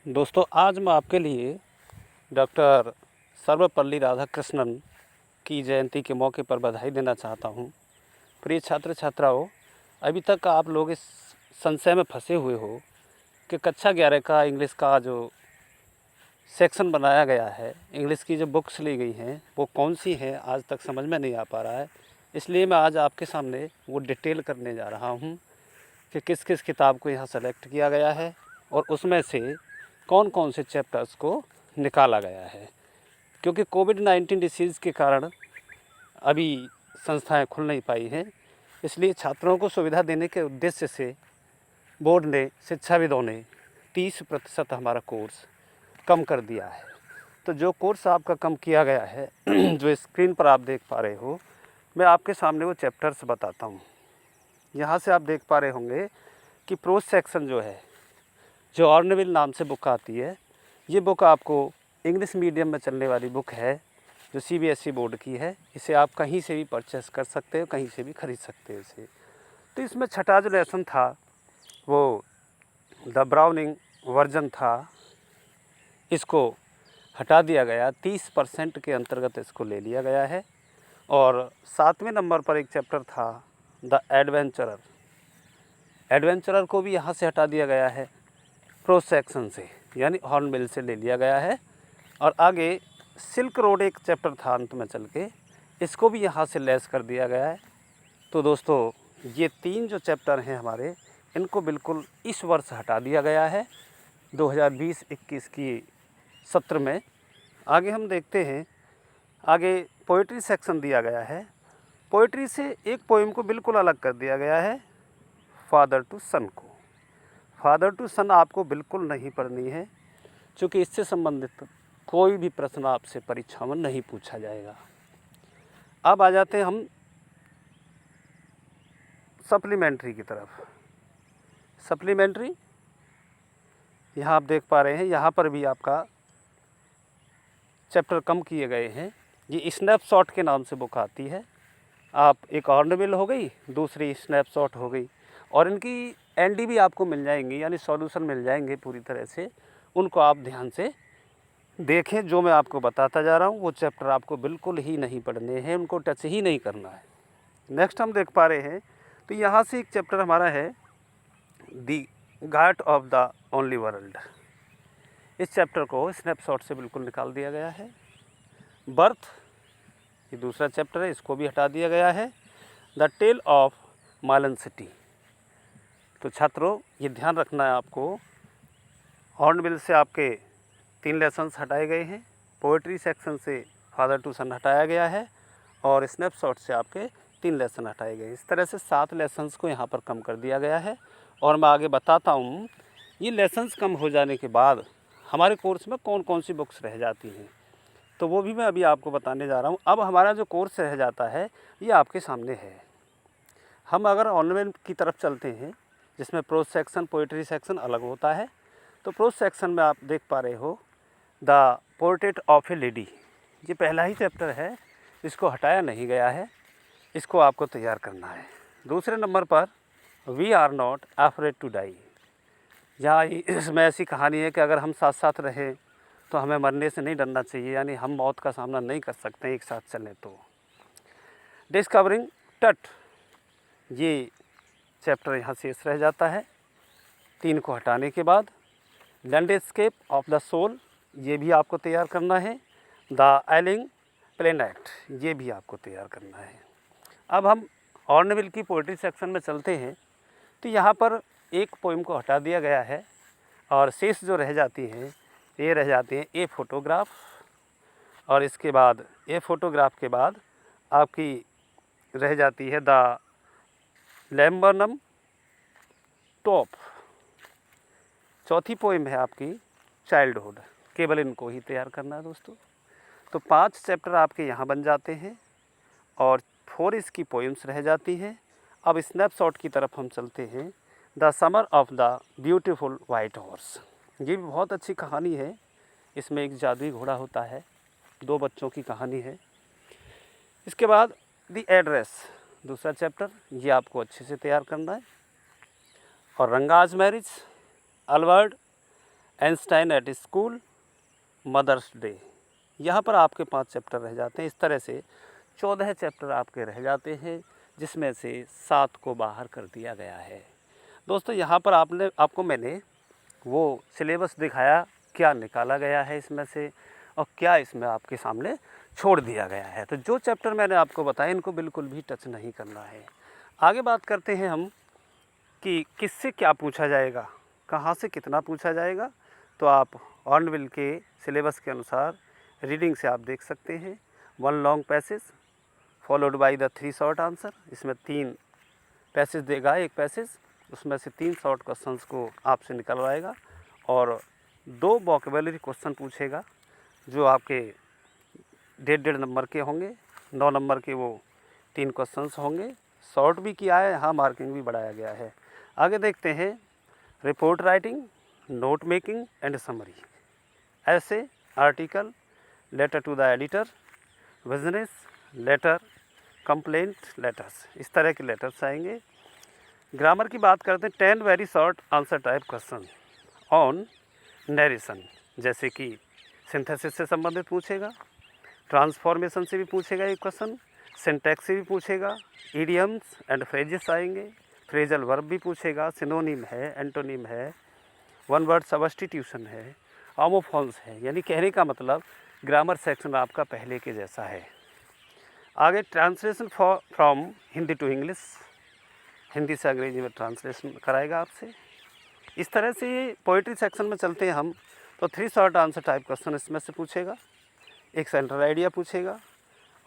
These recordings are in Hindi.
दोस्तों, आज मैं आपके लिए डॉक्टर सर्वपल्ली राधाकृष्णन की जयंती के मौके पर बधाई देना चाहता हूँ। प्रिय छात्र छात्राओं, अभी तक आप लोग इस संशय में फंसे हुए हो कि कक्षा 11 का इंग्लिश का जो सेक्शन बनाया गया है, इंग्लिश की जो बुक्स ली गई हैं वो कौन सी हैं, आज तक समझ में नहीं आ पा रहा है। इसलिए मैं आज आपके सामने वो डिटेल करने जा रहा हूँ कि किस किस किताब को यहाँ सेलेक्ट किया गया है और उसमें से कौन कौन से चैप्टर्स को निकाला गया है। क्योंकि कोविड-19 डिसीज़ के कारण अभी संस्थाएं खुल नहीं पाई हैं, इसलिए छात्रों को सुविधा देने के उद्देश्य से बोर्ड ने, शिक्षाविदों ने 30% हमारा कोर्स कम कर दिया है। तो जो कोर्स आपका कम किया गया है जो स्क्रीन पर आप देख पा रहे हो, मैं आपके सामने वो चैप्टर्स बताता हूँ। यहाँ से आप देख पा रहे होंगे कि प्रोज सेक्शन जो है, जो ऑर्नेविल नाम से बुक आती है, ये बुक आपको इंग्लिश मीडियम में चलने वाली बुक है जो सीबीएसई बोर्ड की है। इसे आप कहीं से भी परचेस कर सकते हो, कहीं से भी खरीद सकते हो इसे। तो इसमें छठा जो लेसन था वो द ब्राउनिंग वर्जन था, इसको हटा दिया गया, 30% के अंतर्गत इसको ले लिया गया है। और 7वें नंबर पर एक चैप्टर था द एडवेंचरर, एडवेंचरर को भी यहाँ से हटा दिया गया है, प्रोज सेक्शन से, यानी हॉर्नबिल से ले लिया गया है। और आगे सिल्क रोड एक चैप्टर था अंत में चल के, इसको भी यहाँ से लेस कर दिया गया है। तो दोस्तों, ये 3 जो चैप्टर हैं हमारे, इनको बिल्कुल इस वर्ष हटा दिया गया है 2020-21 की सत्र में। आगे हम देखते हैं, आगे पोइट्री सेक्शन दिया गया है। पोइट्री से एक पोइम को बिल्कुल अलग कर दिया गया है, फादर टू सन को। फादर टू सन आपको बिल्कुल नहीं पढ़नी है, क्योंकि इससे संबंधित कोई भी प्रश्न आपसे परीक्षा में नहीं पूछा जाएगा। अब आ जाते हैं हम सप्लीमेंट्री की तरफ। सप्लीमेंट्री यहाँ आप देख पा रहे हैं, यहाँ पर भी आपका चैप्टर कम किए गए हैं। ये स्नैपशॉट के नाम से बुक आती है। आप एक ऑर्नेबिल हो गई, दूसरी स्नैपशॉट हो गई, और इनकी एनडी भी आपको मिल जाएंगी, यानी सॉल्यूशन मिल जाएंगे पूरी तरह से। उनको आप ध्यान से देखें। जो मैं आपको बताता जा रहा हूँ वो चैप्टर आपको बिल्कुल ही नहीं पढ़ने हैं, उनको टच ही नहीं करना है। नेक्स्ट हम देख पा रहे हैं, तो यहाँ से एक चैप्टर हमारा है दी घाट ऑफ द ओनली वर्ल्ड। इस चैप्टर को स्नैपशॉट से बिल्कुल निकाल दिया गया है। बर्थ, ये दूसरा चैप्टर है, इसको भी हटा दिया गया है। The tale of Malan city. तो छात्रों, ये ध्यान रखना है आपको, हॉर्नबिल से आपके 3 लेसन्स हटाए गए हैं, पोएट्री सेक्शन से फादर टू सन हटाया गया है, और स्नैपशॉट से आपके 3 लेसन हटाए गए। इस तरह से 7 लेसन्स को यहाँ पर कम कर दिया गया है। और मैं आगे बताता हूँ, ये लेसन्स कम हो जाने के बाद हमारे कोर्स में कौन कौन सी बुक्स रह जाती हैं, तो वो भी मैं अभी आपको बताने जा रहा हूँ। अब हमारा जो कोर्स रह जाता है ये आपके सामने है। हम अगर ऑर्नामेंट की तरफ चलते हैं, जिसमें प्रोज सेक्शन, पोएट्री सेक्शन अलग होता है, तो प्रोज सेक्शन में आप देख पा रहे हो the portrait of A lady. ये पहला ही चैप्टर है, इसको हटाया नहीं गया है, इसको आपको तैयार करना है। दूसरे नंबर पर we are not afraid to die. यहाँ इसमें ऐसी कहानी है कि अगर हम साथ साथ रहें तो हमें मरने से नहीं डरना चाहिए, यानी हम मौत का सामना नहीं कर सकते एक साथ चलें तो। डिस्कवरिंग टट, ये चैप्टर यहाँ शेष रह जाता है 3 को हटाने के बाद। लैंडस्केप ऑफ द सोल, ये भी आपको तैयार करना है। द एलिंग प्लेनेट, ये भी आपको तैयार करना है। अब हम हॉर्नबिल की पोएट्री सेक्शन में चलते हैं, तो यहाँ पर एक पोइम को हटा दिया गया है, और शेष जो रह जाती हैं, ये रह जाती हैं ए फोटोग्राफ, और इसके बाद ए फोटोग्राफ के बाद आपकी रह जाती है द लैम्बर्नम टॉप। चौथी पोइम है आपकी चाइल्डहुड। केवल इनको ही तैयार करना है दोस्तों। तो 5 चैप्टर आपके यहाँ बन जाते हैं, और 4 इसकी पोइम्स रह जाती हैं। अब स्नैपशॉट की तरफ हम चलते हैं, the summer of the beautiful white horse. ये भी बहुत अच्छी कहानी है। इसमें एक जादुई घोड़ा होता है, 2 बच्चों की कहानी है। इसके बाद द एड्रेस, दूसरा चैप्टर, ये आपको अच्छे से तैयार करना है। और Ranga's marriage, Albert Einstein at school, Mother's Day. यहाँ पर आपके 5 चैप्टर रह जाते हैं। इस तरह से 14 चैप्टर आपके रह जाते हैं, जिसमें से 7 को बाहर कर दिया गया है। दोस्तों यहाँ पर आपको मैंने वो सिलेबस दिखाया, क्या निकाला गया है इसमें से और क्या इसमें आपके सामने छोड़ दिया गया है। तो जो चैप्टर मैंने आपको बताया इनको बिल्कुल भी टच नहीं करना है। आगे बात करते हैं हम कि किससे क्या पूछा जाएगा, कहाँ से कितना पूछा जाएगा। तो आप हॉर्नबिल के सिलेबस के अनुसार रीडिंग से आप देख सकते हैं। 1 long passage followed by the 3 short answer. इसमें 3 पैसेज देगा, एक पैसेज उसमें से 3 शॉर्ट क्वेश्चंस को आपसे निकलवाएगा और 2 वोकेबुलरी क्वेश्चन पूछेगा जो आपके 1.5 नंबर के होंगे। 9 नंबर के वो 3 क्वेश्चंस होंगे। शॉर्ट भी किया है, यहाँ मार्किंग भी बढ़ाया गया है। आगे देखते हैं report writing, note making and summary, essay, article, letter to the editor, business letter, complaint letters, इस तरह के लेटर्स आएंगे। ग्रामर की बात करते हैं 10 very short answer type question on narration, जैसे कि सिंथेसिस से संबंधित पूछेगा, ट्रांसफॉर्मेशन से भी पूछेगा एक क्वेश्चन, सिंटैक्स से भी पूछेगा, इडियम्स एंड फ्रेजेस आएंगे, फ्रेजल वर्ब भी पूछेगा, सिनोनिम है, एंटोनिम है, वन वर्ड सब्स्टिट्यूशन है, होमोफॉन्स है। यानी कहने का मतलब ग्रामर सेक्शन आपका पहले के जैसा है। आगे translation from Hindi to English, Hindi से अंग्रेजी में ट्रांसलेशन कराएगा आपसे। इस तरह से पोइट्री सेक्शन में चलते हैं हम, तो 3 शॉर्ट आंसर टाइप क्वेश्चन इसमें से पूछेगा, एक सेंट्रल आइडिया पूछेगा।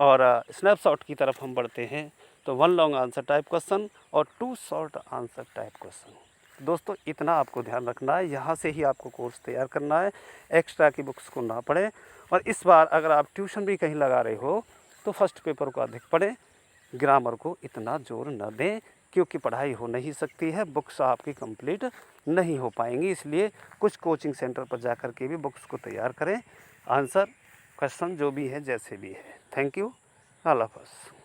और स्नैपशॉट की तरफ हम बढ़ते हैं तो 1 लॉन्ग आंसर टाइप क्वेश्चन और 2 शॉर्ट आंसर टाइप क्वेश्चन। दोस्तों इतना आपको ध्यान रखना है, यहाँ से ही आपको कोर्स तैयार करना है, एक्स्ट्रा की बुक्स को ना पढ़ें। और इस बार अगर आप ट्यूशन भी कहीं लगा रहे हो तो फर्स्ट पेपर को अधिक पढ़ें, ग्रामर को इतना जोर न दें, क्योंकि पढ़ाई हो नहीं सकती है, बुक्स आपकी कंप्लीट नहीं हो पाएंगी। इसलिए कुछ कोचिंग सेंटर पर जा कर के भी बुक्स को तैयार करें, आंसर क्वेश्चन जो भी है जैसे भी है। थैंक यू, अल्लाह हाफ़िज़।